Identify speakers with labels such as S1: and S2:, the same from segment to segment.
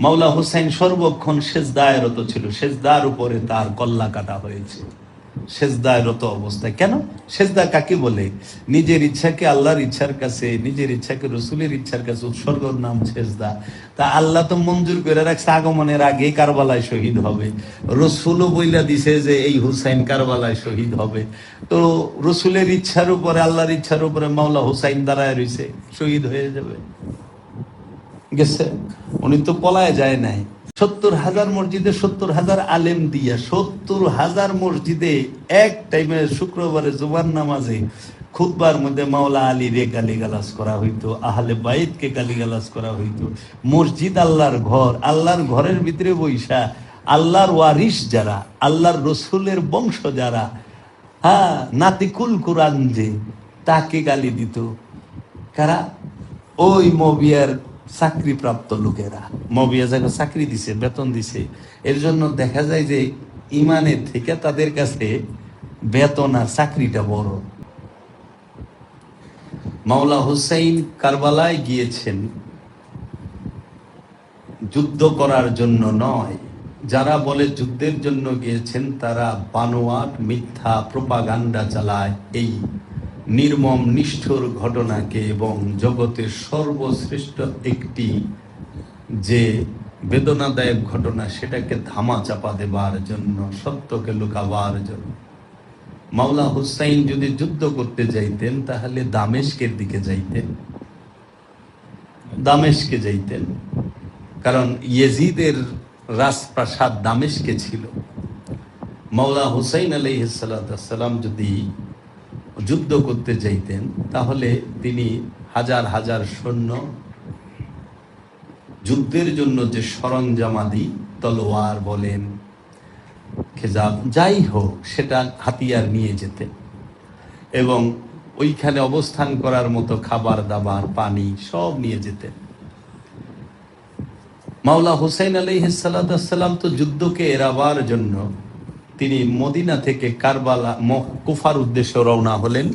S1: মাওলা হুসাইন সর্বক্ষণ সেজদায় রত ছিল, সেজদার উপরে তার কল্লা কাটা হয়েছে সেজদায় রত অবস্থায়। কেন? সেজদা কাকে বলে? নিজের ইচ্ছাকে আল্লাহর ইচ্ছার কাছে, নিজের ইচ্ছাকে রসুলের ইচ্ছার কাছে উৎসর্গর নাম সেজদা। তা আল্লাহ তো মঞ্জুর করে রাখছে আগমনের আগেই কারবালায় শহীদ হবে। রসুলও বইলা দিছে যে এই হুসাইন কারবালায় শহীদ হবে। তো রসুলের ইচ্ছার উপরে, আল্লাহর ইচ্ছার উপরে মাওলা হুসাইন দাঁড়ায় রয়েছে, শহীদ হয়ে যাবে। গেছে, উনি তো পলায় যায় নাই। 70,000 মসজিদে 70,000 আলেম দিয়া 70,000 মসজিদে এক টাইমে শুক্রবারে জুমার নামাজে খুতবার মধ্যে মাওলা আলী রে গালিগালাজ করা হইতো, আহলে বাইতকে গালিগালাজ করা হইতো। মসজিদ আল্লাহর ঘর, আল্লাহর ঘরের ভিতরে বৈশা আল্লাহর ওয়ারিস যারা, আল্লাহর রসুলের বংশ যারা, হ্যাঁ, নাতিকুল কোরআন যে, তাকে গালি দিত কারা? ওই মবিয়ার চাকরি প্রাপ্ত লোকেরা। মবিয়া যাকে চাকরি দিছে, বেতন দিছে, এর জন্য দেখা যায় যে ইমানের থেকে তাদের কাছে বেতন আর চাকরিটা বড়। মাওলা হুসাইন কারবালায় গিয়েছেন যুদ্ধ করার জন্য নয়। যারা বলে যুদ্ধের জন্য গিয়েছেন তারা বানোয়াট মিথ্যা প্রোপাগান্ডা চালায় এই নির্মম নিষ্ঠুর ঘটনাকে এবং জগতের সর্বশ্রেষ্ঠ একটি যে বেদনাদায়ক ঘটনা সেটাকে ধামা চাপা দেবার জন্য, সত্যকে লুকাবার জন্য। মাওলা হুসাইন যদি যুদ্ধ করতে যাইতেন তাহলে দামেস্কের দিকে যাইতেন, দামেস্কে যাইতেন, কারণ ইয়েজিদের রাজপ্রাসাদ দামেস্কে ছিল। মাওলা হুসাইন আলাইহিস সালাম যদি যুদ্ধ করতে যাইতেন তাহলে তিনি হাজার হাজার সৈন্য, যুদ্ধের জন্য যে সরঞ্জামাদি, তলোয়ার বলেন, খেজাব, যাই হোক, সেটা হাতিয়ার নিয়ে যেতেন এবং ওইখানে অবস্থান করার মতো খাবার দাবার, পানি সব নিয়ে যেতেন। মাওলা হুসাইন আলাইহিস সালাম তো যুদ্ধকে এড়াবার জন্য তিনি মদিনা থেকে কারবালা, কুফার উদ্দেশ্যে রওনা হলেন।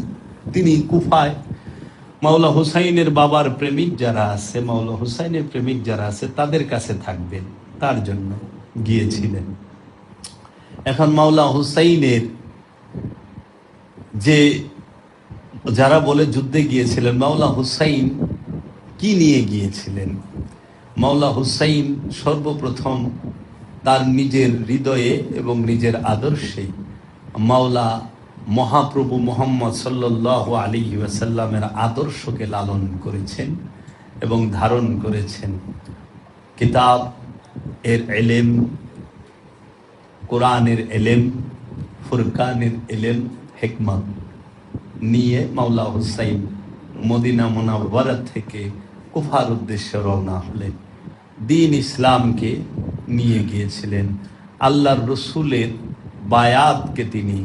S1: তিনি কুফায় মাওলা হুসাইনের বাবার প্রেমিক যারা আছে, মাওলা হুসাইনের প্রেমিক যারা আছে তাদের কাছে থাকবেন, তার জন্য গিয়েছিলেন। এখন মাওলা হুসাইনের যে যারা বলে যুদ্ধে গিয়েছিলেন, মাওলা হুসাইন কি নিয়ে গিয়েছিলেন? মাওলা হুসাইন সর্বপ্রথম তার নিজের হৃদয়ে এবং নিজের আদর্শে মাওলা মহাপ্রভু মুহাম্মদ সাল্লাল্লাহু আলাইহি ওয়াসাল্লামের আদর্শকে লালন করেছেন এবং ধারণ করেছেন। কিতাব এর এলেম, কোরআনের এলেম, ফুরকানের এলেম, হিকমত নিয়ে মাওলা হুসাইন মদিনা মুনাওয়ারা থেকে কুফার উদ্দেশ্যে রওনা হলেন। দ্বীন ইসলামকে নিয়ে গিয়েছিলেন। আল্লাহর রসুলের বায়াতকে তিনি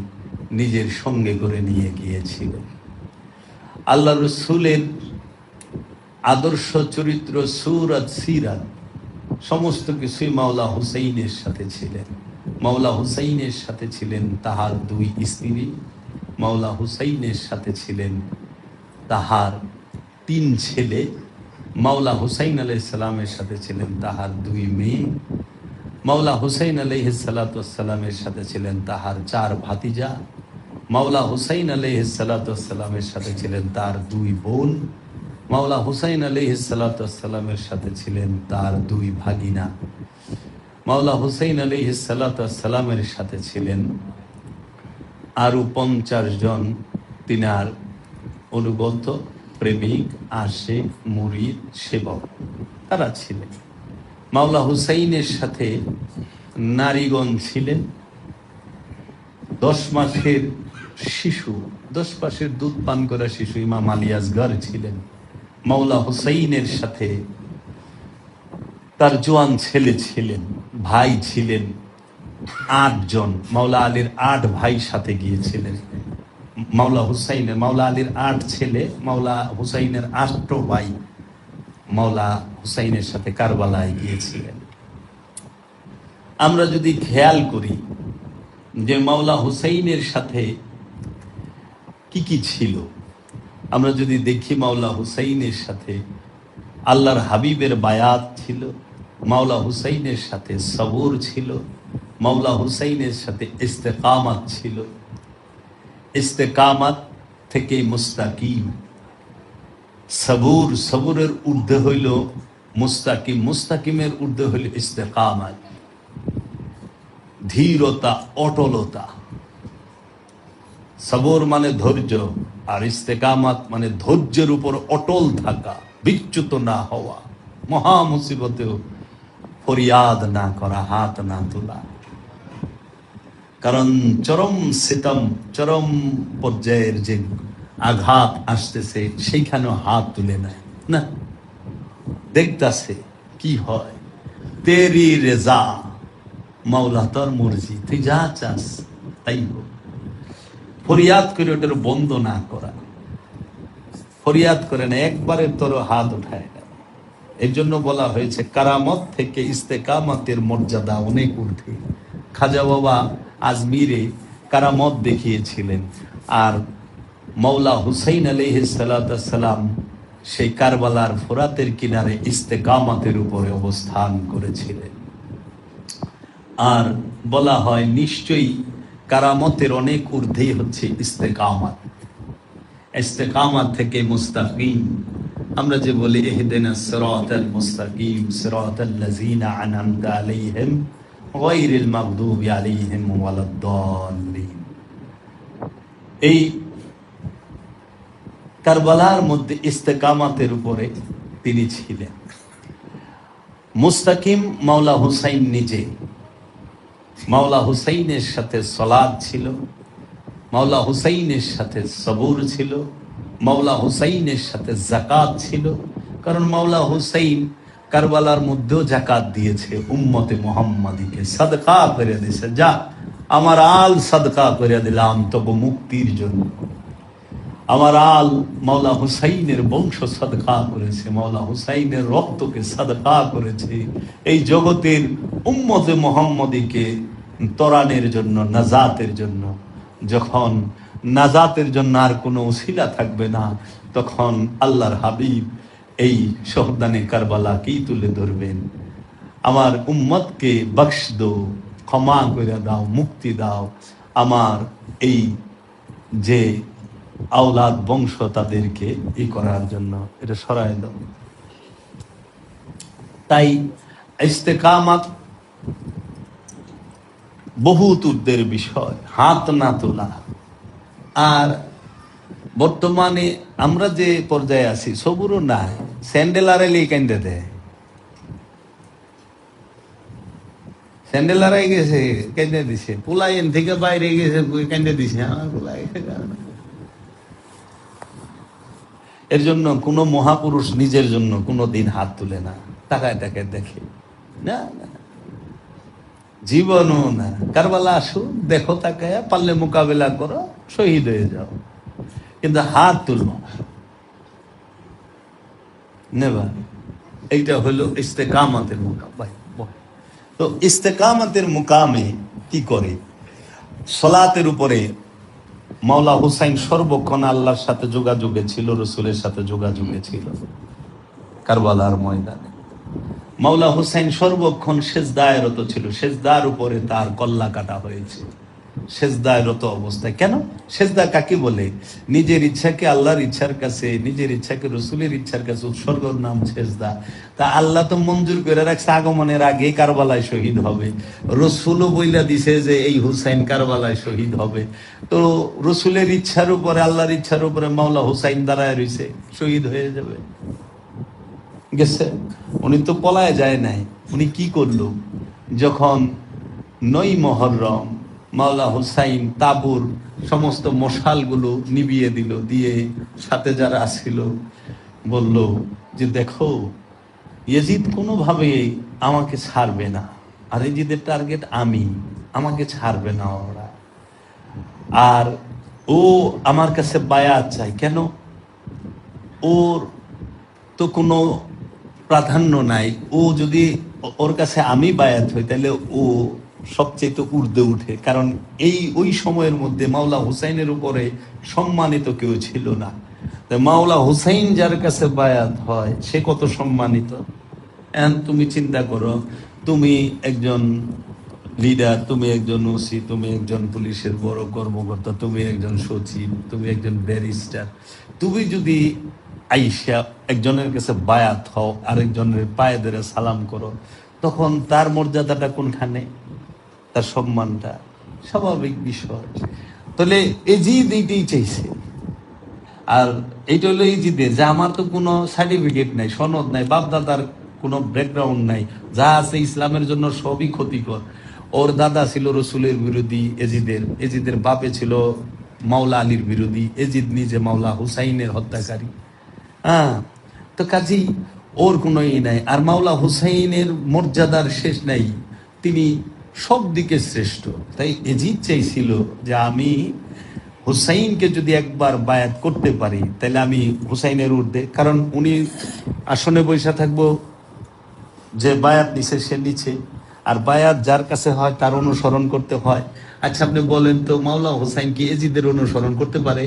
S1: নিজের সঙ্গে করে নিয়ে গিয়েছিলেন। আল্লাহ রসুলের আদর্শ চরিত্র, সুরাত, সিরাত সমস্ত কিছুই মাওলা হুসাইনের সাথে ছিলেন। মাওলা হুসাইনের সাথে ছিলেন তাহার দুই স্ত্রী, মাওলা হুসাইনের সাথে ছিলেন তাহার 3 ছেলে, মাওলা হুসাইন আলাইহিস সালামের সাথে ছিলেন তাহার 2 মেয়ে, মাওলা হুসাইন আলাইহিস সালামের সাথে ছিলেন তাহার 4 ভাতিজা, মাওলা হুসাইন আলাইহিস সালামের সাথে ছিলেন তার 2 বোন, মাওলা হুসাইন আলাইহিস সালামের সাথে ছিলেন তার 2 ভাগিনা, মাওলা হুসাইন আলাইহিস সালামের সাথে ছিলেন আরো 50 জন তিনার অনুগত, প্রেমিক, আশিক, মুরিদ, সেবক, তারা ছিলেন। মাওলা হুসাইনের সাথে নারীগণ ছিলেন। 10 মাসের শিশু, 10 মাসের দুধ পান করা শিশু ইমাম আলী আসগর ছিলেন। মাওলা হুসাইনের সাথে তার জোয়ান ছেলে ছিলেন, ভাই ছিলেন 8 জন। মাওলা আলীর 8 ভাই সাথে গিয়েছিলেন। মাওলা আলীর 8 ছেলে, মাওলা হুসাইনের 8 ভাই মাওলা হুসাইনের সাথে কারবালায় গিয়েছিলেন। আমরা যদি খেয়াল করি যে মাওলা হুসাইনের সাথে কি কি ছিল, আমরা যদি দেখি মাওলা হুসাইনের সাথে আল্লাহর হাবিবের বায়াত ছিল, মাওলা হুসাইনের সাথে সবর ছিল, মাওলা হুসাইনের সাথে ইস্তেকামাত ছিল। ইস্তেকামাত থেকে মুস্তাকিম, সবুর, সবুরের ঊর্ধ্বে হইল মুস্তাকিম, মুস্তাকিমের ঊর্ধ্বে হইল ইস্তেকামাত, ধীরতা, অটলতা। সবর মানে ধৈর্য, আর ইস্তেকামাত মানে ধৈর্যের উপর অটল থাকা, বিচ্যুত না হওয়া, মহা মুসিবতেও ফরিয়াদ না করা, হাত না তোলা। কারণ চরম সিতম, চরম পর্যায়ের যে আঘাত আসতেছে সেইখানেও হাত তুলে নেয় না, দেখতাছে কি হয়। তেরি রেজা, মাওলা তোর মর্জি, তুই যা চাস তাই হোক। ফরিয়াদ করে ওটার বন্ধ না করা, ফরিয়াদ করে না, একবারে তোর হাত উঠায় না। এর জন্য বলা হয়েছে কারামত থেকে ইস্তেকামতের মর্যাদা অনেক ঊর্ধ্বে। খাজা বাবা আজমিরে কারামত দেখিয়েছিলেন, আর মাওলা হুসাইন আলাইহিস সালাম সেই কারবালার ফোরাতের কিনারে ইস্তেকামতের উপরে অবস্থান করেছিলেন। আর বলা হয় নিশ্চয়ই কারামতের অনেক ঊর্ধ্বেই হচ্ছে ইস্তেকামত। ইস্তেকামত থেকে মুস্তাকিম, আমরা যে বলি ইহদিনাস সিরাতাল মুস্তাকিম সিরাতাল লাযিনা আনআমতা আলাইহিম গায়রিল মাগদুবি আলাইহিম ওয়ালাদ-দাল্লিন। এই কারবালার মধ্যে ইস্তেকামতের উপরে তিনি ছিলেন। মুস্তাকিম মাওলা হুসাইন নিজে, মাওলা হুসাইনের সাথে সালাত ছিল, মাওলা হুসাইনের সাথে সবুর ছিল, মাওলা হুসাইনের সাথে যাকাত ছিল। কারণ মাওলা হুসাইন কারবালার মধ্যেও যাকাত দিয়েছে, উম্মতে মুহাম্মাদিকে সাদকা করে দিয়েছে, যা আমার আল সাদকা করে দিলাম তবু মুক্তির জন্য। আমার আল মাওলা হুসাইনের বংশ সাদকা করেছে, মাওলা হুসাইনের রক্তকে সাদকা করেছে এই জগতের উম্মতে মুহাম্মাদিকে তরানের জন্য, নাজাতের জন্য। যখন নাজাতের জন্য আর কোনো উসিলা থাকবে না, তখন আল্লাহর হাবিব এই শহদানে কারবালাকেই তুলে ধরবেন। আমার উম্মতকে বখশ দো, ক্ষমা করে দাও, মুক্তি দাও, আমার এই যে আওলাদ বংশ তাদেরকে ই করার জন্য এটা সরায় দাও। তাই ইস্তেকামাত বহুত ঊর্ধ্বের বিষয়, হাত না তোলা। আর বর্তমানে আমরা যে পর্যায়ে আছি সবুরও নাই, স্যান্ডেল আড়াইলে কেন্দ্রে দেয়, স্যান্ডেল আড়াই গেছে কেন্দ্রে দিছে, পোলাইন থেকে বাইরে গেছে কেন্দ্রে দিছে, আমার পোলাই। এর জন্য কোন মহাপুরুষ নিজের জন্য কোনো দিন হাত তুলে না, তাকায় তাকায় দেখে না, জীবনও না। কারবালা আসো, দেখো, তাকায়, পারলে মোকাবেলা করো, শহীদ হয়ে যাও, কিন্তু হাত তুলব নেবা। এইটা হলো ইস্তেকামতের মুকাম। তো ইস্তেকামতের মুকামে কি করে? সলাতের উপরে মাওলা হুসাইন সর্বক্ষণ আল্লাহর সাথে যোগাযোগে ছিল, রসুলের সাথে যোগাযোগে ছিল। কারবালার ময়দানে মাওলা হুসাইন সর্বক্ষণ সেজদায় রত ছিল, সেজদার উপরে তার কল্লা কাটা হয়েছে, সেজদায় রত অবস্থায়। কেন? সেজদা কাকে বলে? নিজের ইচ্ছাকে আল্লাহর ইচ্ছার কাছে, নিজের ইচ্ছাকে রসুলের ইচ্ছার কাছে উৎসর্গর নাম সেজদা। তা আল্লাহ তো মঞ্জুর করে রাখছে আগমনের আগে কারবালায় শহীদ হবে, রসুলও বইলা দিছে যে এই হুসাইন কারবালায় শহীদ হবে। তো রসুলের ইচ্ছার উপরে, আল্লাহর ইচ্ছার উপরে মাওলা হুসাইন দাঁড়ায় রয়েছে, শহীদ হয়ে যাবে। গেছে, উনি তো পলায় যায় নাই। উনি কি করলো? যখন ৯ মুহররম মাওলা হুসাইন তাবুর সমস্ত মশালগুলো নিভিয়ে দিল, দিয়ে সাথে যারা আসছিল বলল যে দেখো, ইয়াজিদ কোনোভাবে আমাকে ছাড়বে না, আর ইয়াজিদের টার্গেট আমি, আমাকে ছাড়বে না ওরা। আর ও আমার কাছে বায়াত চাই। কেন? ওর তো কোনো প্রাধান্য নাই, ও যদি ওর কাছে আমি বায়াত হই তাহলে ও সবচেয়ে ঊর্ধ্বে উঠে। কারণ ওই সময়ের মধ্যে মাওলা হুসাইনের উপরে সম্মানিত কেউ ছিল না। মাওলা হুসাইন যার কাছে বায়াত হয় সে কত সম্মানিত, তুমি চিন্তা করো, তুমি একজন লিডার, তুমি একজন ওসি, তুমি একজন পুলিশের বড় কর্মকর্তা, তুমি একজন সচিব, তুমি একজন ব্যারিস্টার। তুমি যদি আইসা একজনের কাছে বায়াত হও, আরেকজনের পায়ে ধরে সালাম করো, তখন তার মর্যাদাটা কোনখানে, তার সম্মানটা? স্বাভাবিক বিষয়। তাহলে এজিদ এইটাই চাইছে। আর এইটা হলো এজিদের, যে আমার তো কোনো সার্টিফিকেট নাই, সনদ নাই, বাপদাদার কোনো ব্যাকগ্রাউন্ড নাই, যা আছে ইসলামের জন্য সবই ক্ষতিকর। ওর দাদা ছিল রসুলের বিরোধী, এজিদের বাপে ছিল মাওলা আলীর বিরোধী, এজিদ নিজে মাওলা হুসাইনের হত্যাকারী। হ্যাঁ, তো কাজী ওর কোনো ই নাই। আর মাওলা হুসাইনের মর্যাদার শেষ নাই, তিনি সব দিকে শ্রেষ্ঠ। তাই এজিদ চাইছিল যে আমি হুসাইনকে যদি একবার বায়াত করতে পারি, তাহলে আমি হুসাইনের ঊর্ধ্বে, কারণ উনি আসনে বৈশা থাকবো, যে বায়াত নিছে সে নিচে, আর বায়াত যার কাছে হয় তার অনুসরণ করতে হয়। আচ্ছা আপনি বলেন তো, মাওলা হুসাইন কি এজিদের অনুসরণ করতে পারে?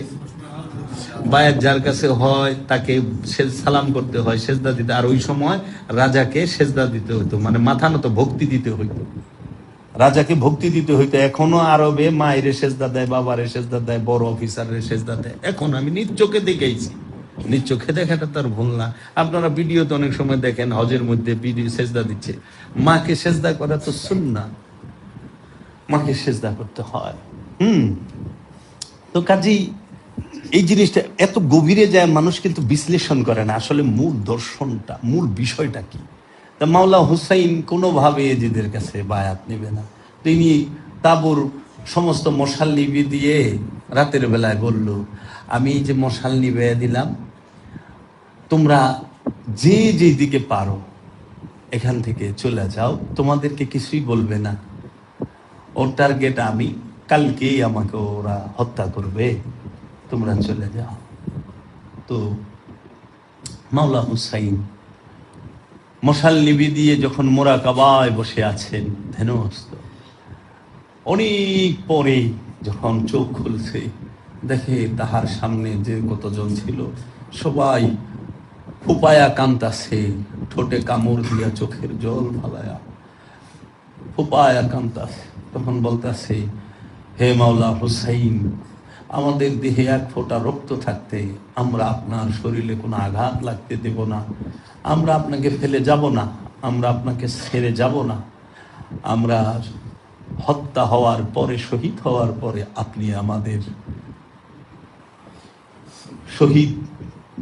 S1: বায়াত যার কাছে হয় তাকে সালাম করতে হয়, সেজদা দিতে। আর ওই সময় রাজাকে সেজদা দিতে হইতো, মানে মাথা নত ভক্তি দিতে হইতো, রাজাকে ভক্তি দিতে হইতো। এখনো আরবে মায়ের সেজদা দেয়, বাবারে সেজদা দেয়, বড় অফিসারের সেজদা দেয়। এখন আমি নিজ চোখে দেখেছি, নিজ চোখে দেখাটা তার ভুল না। আপনারা ভিডিওতে অনেক সময় দেখেন, হজের মধ্যে ভিডিও সেজদা দিচ্ছে। মাকে সেজদা করা তো সুন্নাহ, মাকে সেজদা করতে হয়। তো কাজেই এই জিনিসটা এত গভীরে যায়, মানুষ কিন্তু বিশ্লেষণ করে না আসলে মূল দর্শনটা, মূল বিষয়টা কি। তা মাওলা হুসাইন কোনোভাবে এজিদের কাছে বায়াত নেবে না। তিনি তাবুর সমস্ত মশাল নিভিয়ে দিয়ে রাতের বেলায় বলল, আমি যে মশাল নিভিয়ে দিলাম, তোমরা যে যে দিকে পারো এখান থেকে চলে যাও, তোমাদেরকে কিছুই বলবে না। ওর টার্গেট আমি, কালকেই আমাকে ওরা হত্যা করবে, তোমরা চলে যাও। তো মাওলা হুসাইন মশাল নিভি দিয়ে যখন মোরাকাবায় বসে আছেন ধ্যানস্থ, অনেক পরে যখন চোখ খুলছে, দেখে তাহার সামনে যে কতজন ছিল সবাই ফুপায়া কান্তাছে, ঠোঁটে কামড় দিয়া চোখের জল ফালায়া ফুপায়া কান্তাছে। তখন বলতাছে, হে মাওলা হুসাইন, আমাদের দেহে এক ফোঁটা রক্ত থাকতে আমরা আপনার শরীরে কোনো আঘাত লাগতে দেব না, আমরা আপনাকে ফেলে যাব না, আমরা আপনাকে ছেড়ে যাব না। আমরা হত্যা হওয়ার পরে, শহীদ হওয়ার পরে আপনি আমাদের শহীদ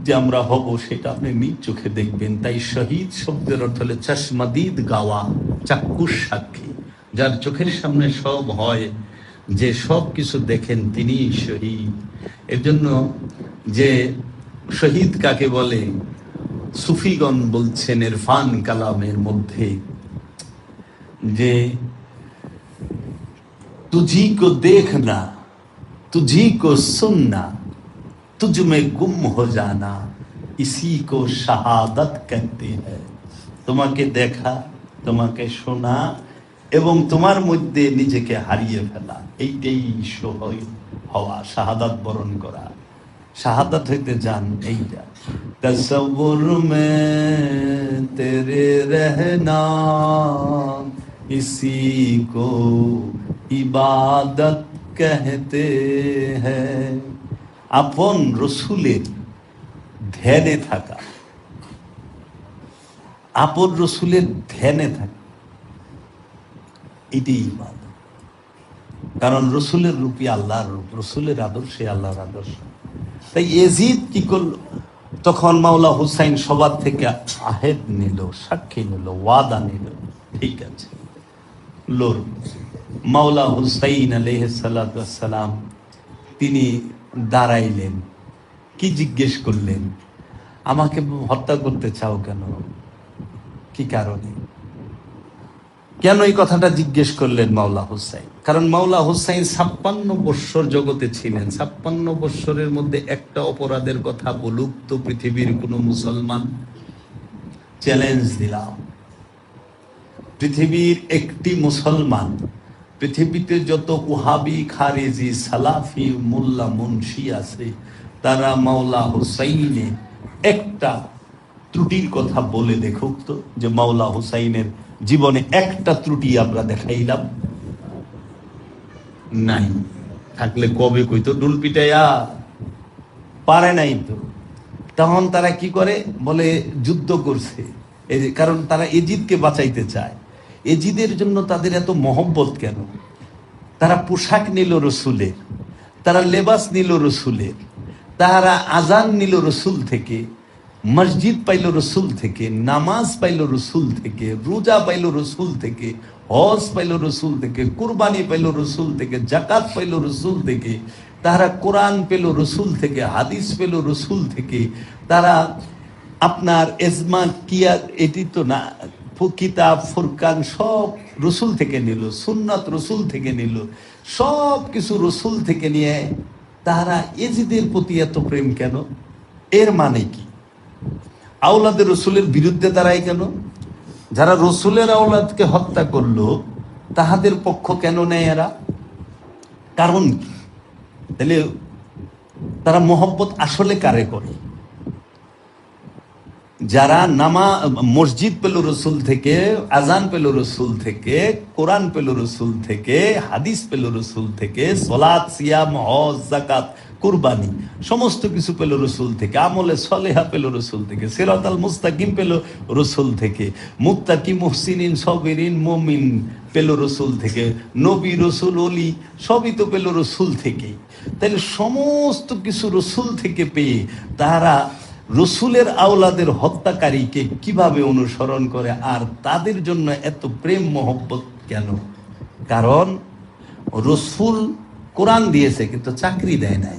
S1: যে আমরা হব সেটা আপনি নিজ চোখে দেখবেন। তাই শহীদ শব্দের অর্থ হলে চশমাদিদ গাওয়া, চাক্ষুষ সাক্ষী, যার চোখের সামনে সব হয়, যে সব কিছু দেখেন, তিনি শহীদ। এর জন্য যে শহীদ কাকে বলে, সুফিগণ বলছেন ইরফান কালামের মধ্যে, যে तुझी को देखना, तुझी को सुनना, तुझ में गुम हो जाना, इसी को शहादत कहते हैं। তোমাকে দেখা, তোমাকে শোনা এবং তোমার মধ্যে নিজেকে হারিয়ে ফেলা, এইটাই শহীদ হওয়া, শাহাদাত বরণ করা। শাহাদাত হইতে যান এইটা। তসব্বুর মে তেরে রহনা, इसी को इबादत कहते हैं। আপন রসুলের ধ্যানে থাকা, আপন রসুলের ধ্যানে থাকা, এটাই ইবাদত। কারণ রসুলের রূপী আল্লাহর রূপ, রসুলের আদর্শে আল্লাহর আদর্শ। তাই এজিদ কি করলো, তখন মাওলা হুসাইন সবার থেকে আহেদ নিল, সাক্ষী নিল, ওয়াদা নিল, ঠিক আছে লোর। মাওলা হুসাইন আলাইহিস সালাতু ওয়াস সালাম তিনি দাঁড়াইলেন, কি জিজ্ঞেস করলেন, আমাকে হত্যা করতে চাও কেন, কি কারণে, কেন এই কথাটা জিজ্ঞেস করলেন মাওলা হুসাইন? কারণ মাওলা হুসাইন 56 বৎসর জগতে ছিলেন। 56 বৎসরের মধ্যে একটা অপরাধের কথা বলুক তো পৃথিবীর কোন মুসলমান, চ্যালেঞ্জ দিলাম, পৃথিবীর একটি মুসলমান, পৃথিবীতে যত ওয়াহাবি, খারেজি, সালাফি, মোল্লা, মুন্সি আছে, তারা মাওলা হুসাইনে একটা ত্রুটির কথা বলে দেখুক তো, যে মাওলা হুসাইনের জীবনে একটা ত্রুটি আমরা দেখাইলাম নাই। থাকলে কবে কইতো ডুল পিটাইয়া, পারে নাই তো। তখন তারা কি করে, বলে যুদ্ধ করছে, এই যে কারণ তারা এজিদকে বাঁচাইতে চায়। এজিদের জন্য তাদের এত মহব্বত কেন? তারা পোশাক নিল রসুলের, তারা লেবাস নিল রসুলের, তারা আজান নিল রসুল থেকে, মসজিদ পাইল রসুল থেকে, নামাজ পাইল রসুল থেকে, রোজা পাইল রসুল থেকে, হজ পাইল রসুল থেকে, কুরবানি পাইল রসুল থেকে, জাকাত পাইল রসুল থেকে, তারা কোরআন পেল রসুল থেকে, হাদিস পেল রসুল থেকে, তারা আপনার এজমা কিয়া এটি তো না, কিতাব ফুরকান সব রসুল থেকে নিল, সুন্নাত রসুল থেকে নিল, সব কিছু রসুল থেকে নিয়ে তারা এজিদের প্রতি এত প্রেম কেন? এর মানে কি? আওলাদের রসুলের বিরুদ্ধে দাঁড়ায় কেন? যারা রসুলের আওলাদকে হত্যা করলো তাহাদের পক্ষ কেন নেয় এরা? কারণ কি? তাহলে তারা মোহব্বত আসলে কারে করে? যারা মসজিদ পেল রসুল থেকে, আজান পেল রসুল থেকে, কোরআন পেল রসুল থেকে, হাদিস পেল রসুল থেকে, সলাত, সিয়াম, হজ, জাকাত, কুরবানি সমস্ত কিছু পেল রসুল থেকে, আমলে সলেহা পেল রসুল থেকে, সিরাতাল মুস্তাকিম পেল রসুল থেকে, মুত্তাকি, মুহসিনিন, সাবিরিন, মুমিন পেল রসুল থেকে, নবী, রসুল, অলি সবই তো পেল রসুল থেকেই। তাহলে সমস্ত কিছু রসুল থেকে পেয়ে তারা রসুলের আওলাদের হত্যাকারীকে কিভাবে অনুসরণ করে, আর তাদের জন্য এত প্রেম মহব্বত কেন? কারণ রসুল কোরআন দিয়েছে কিন্তু চাকরি দেয় নাই।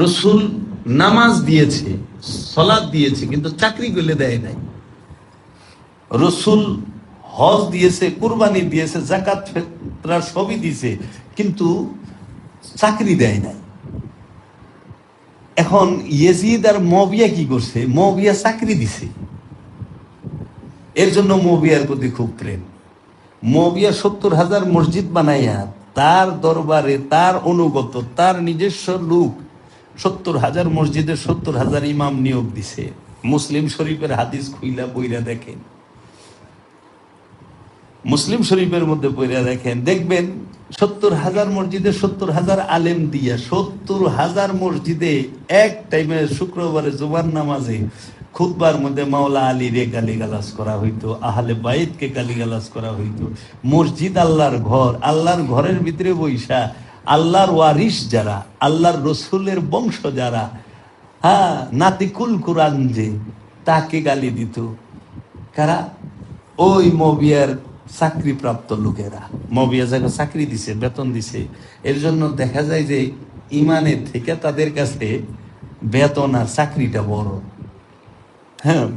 S1: রসুল নামাজ দিয়েছে, সালাত দিয়েছে কিন্তু চাকরি করলে দেয় নাই। রসুল হজ দিয়েছে, কুরবানি দিয়েছে, জাকাত ফিতরা সবই দিয়েছে কিন্তু চাকরি দেয় নাই। এখন ইয়েজিদ আর মুয়াবিয়া কি করছে? মুয়াবিয়া চাকরি দিছে, এর জন্য মুয়াবিয়ার প্রতি খুব প্রেম। মুয়াবিয়া 70,000 মসজিদ বানাইয়া তার দরবারে তার অনুগত, তার নিজস্ব লোক 70,000 মসজিদে 70,000 ইমাম নিয়োগ দিছে। মুসলিম শরীফের হাদিস খুইলা বইরা দেখেন, মুসলিম শরীফের মধ্যে পড়িয়া দেখেন, দেখবেন 70,000 মসজিদে 70,000 আলেম দিয়া 70,000 মসজিদে এক টাইমে শুক্রবারে জুমার নামাজে খুতবার মধ্যে মাওলা আলী রে গালিগালাজ করা হইতো, আহলে বাইতকে গালিগালাজ করা হইতো। মসজিদ আল্লাহর ঘর, আল্লাহর ঘরের ভিতরে বৈশা আল্লাহর ওয়ারিস যারা, আল্লাহর রসুলের বংশ যারা, হ্যাঁ, নাতিকুল কোরআন যে, তাকে গালি দিত কারা? ওই মুয়াবিয়ার চাকরি প্রাপ্ত লোকেরা। মুয়াবিয়া যাকে চাকরি দিছে, বেতন দিছে, এর জন্য দেখা যায় যে ইমানের থেকে তাদের কাছে বেতন আর চাকরিটা বড়। হ্যাঁ,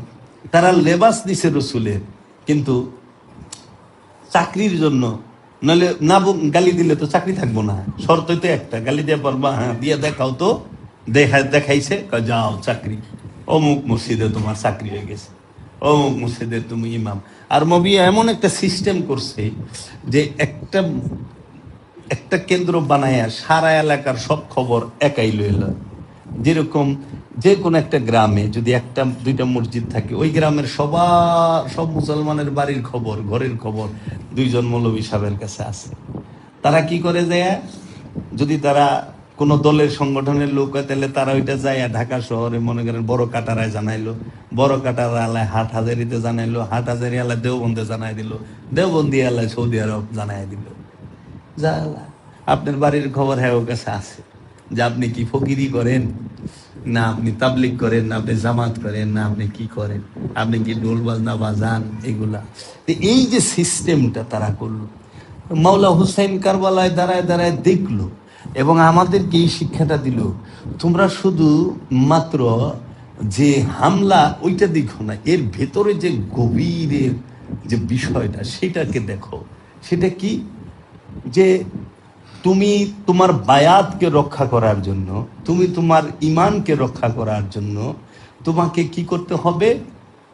S1: তারা লেবাস দিছে রসুলের কিন্তু চাকরির জন্য, নাহলে না গালি দিলে তো চাকরি থাকবো না। শর্ত তো একটা, গালি দিয়ে পারবা, হ্যাঁ দিয়ে দেখাও তো, দেখাইছে, যাও চাকরি, অমুক মসজিদে তোমার চাকরি হয়ে গেছে, অমুক মসজিদে তুমি ইমাম। আর মুয়াবিয়া এমন একটা সিস্টেম করছে যে একটা কেন্দ্র বানায়া সারা এলাকার সব খবর একাই লইল। যেরকম যে কোনো একটা গ্রামে যদি একটা দুইটা মসজিদ থাকে, ওই গ্রামের সব মুসলমানের বাড়ির খবর, ঘরের খবর 2জন মৌলভী সাহেবের কাছে আছে। তারা কি করে যায়, যদি তারা কোনো দলের সংগঠনের লোক হয় তাহলে তারা ওইটা যায় ঢাকা শহরে, মনে করেন বড় কাটারায় জানাইলো, বড় কাটারা এলায় হাট হাজারিতে জানাইলো, হাট হাজারি এলায় দেওবন্দে জানাই দিল, দেওবন্দি এলায় সৌদি আরব জানাই দিল। যা আপনার বাড়ির খবর হ্যাঁ ওর কাছে আছে, যে আপনি কি ফকিরি করেন, না আপনি তাবলিগ করেন, না আপনি জামাত করেন, না আপনি কি করেন, আপনি কি ঢোল বাজনা বাজান, এগুলা। এই যে সিস্টেমটা তারা করলো, মাওলা হুসাইন কারবালায় দাঁড়ায় দাঁড়ায় দেখলো এবং আমাদেরকে এই শিক্ষাটা দিল, তোমরা শুধু মাত্র যে হামলা ওইটা দেখো না, এর ভেতরে যে গভীরের যে বিষয়টা সেটাকে দেখো। সেটা কি? যে তুমি তোমার বায়াতকে রক্ষা করার জন্য, তুমি তোমার ইমানকে রক্ষা করার জন্য তোমাকে কি করতে হবে?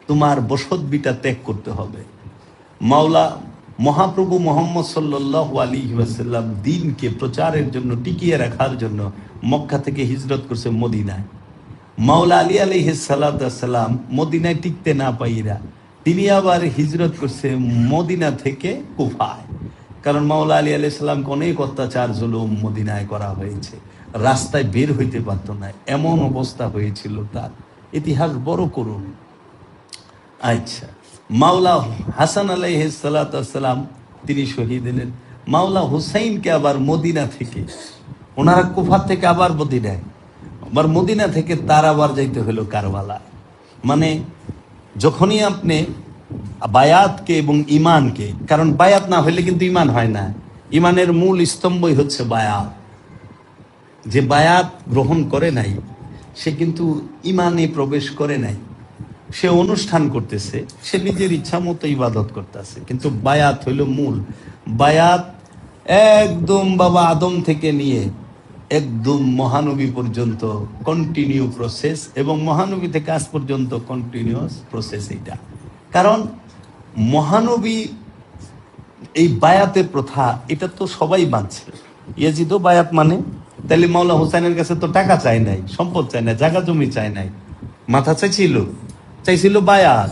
S1: তোমার বসত বিটা ত্যাগ করতে হবে। মাওলা মহাপ্রভু মুহাম্মদ সাল্লাল্লাহু আলাইহি ওয়াসাল্লাম দিনকে প্রচারের জন্য, টিকিয়ে রাখার জন্য মক্কা থেকে হিজরত করছে মদিনায়। মাওলা আলী আলাইহিস সালাম মদিনায় টিকতে না পাইরা তিনি আবার হিজরত করছে মদিনা থেকে কুফায়। কারণ মাওলা আলী আলাইহিস সালামকে অনেক অত্যাচার জুলুম মদিনায় করা হয়েছে, রাস্তায় বের হইতে পারতো না, এমন অবস্থা হয়েছিল তার। ইতিহাস বড় করুন। আচ্ছা, মাওলা হাসান আলাইহিস সালাম তিনি শহীদ হলেন। মাওলা হুসাইনকে আবার মদিনা থেকে, ওনারা কুফা থেকে আবার মদিনায়, আবার মদিনা থেকে তার আবার যাইতে হলো কারবালা। মানে যখনই আপনি বায়াতকে এবং ইমানকে, কারণ বায়াত না হইলে কিন্তু ইমান হয় না, ইমানের মূল স্তম্ভই হচ্ছে বায়াত। যে বায়াত গ্রহণ করে নাই সে কিন্তু ইমানে প্রবেশ করে নাই, সে অনুষ্ঠান করতেছে, সে নিজের ইচ্ছা মতো ইবাদত করতেছে, কিন্তু বায়াত হইল মূল। বায়াত একদম বাবা আদম থেকে নিয়ে একদম মহানবী পর্যন্ত কন্টিনিউ প্রসেস, এবং মহানবী থেকে আজ পর্যন্ত কন্টিনিউয়াস প্রসেস এটা। কারণ মহানবী এই বায়াতের প্রথা এটা তো সবাই মানছে। ইয়াজিদও বায়াত মানে, তাহলে মাওলা হুসাইনের কাছে তো টাকা চাই নাই, সম্পদ চাই নাই, জায়গা জমি চাই নাই, মাথা চাইছিল বায়াত।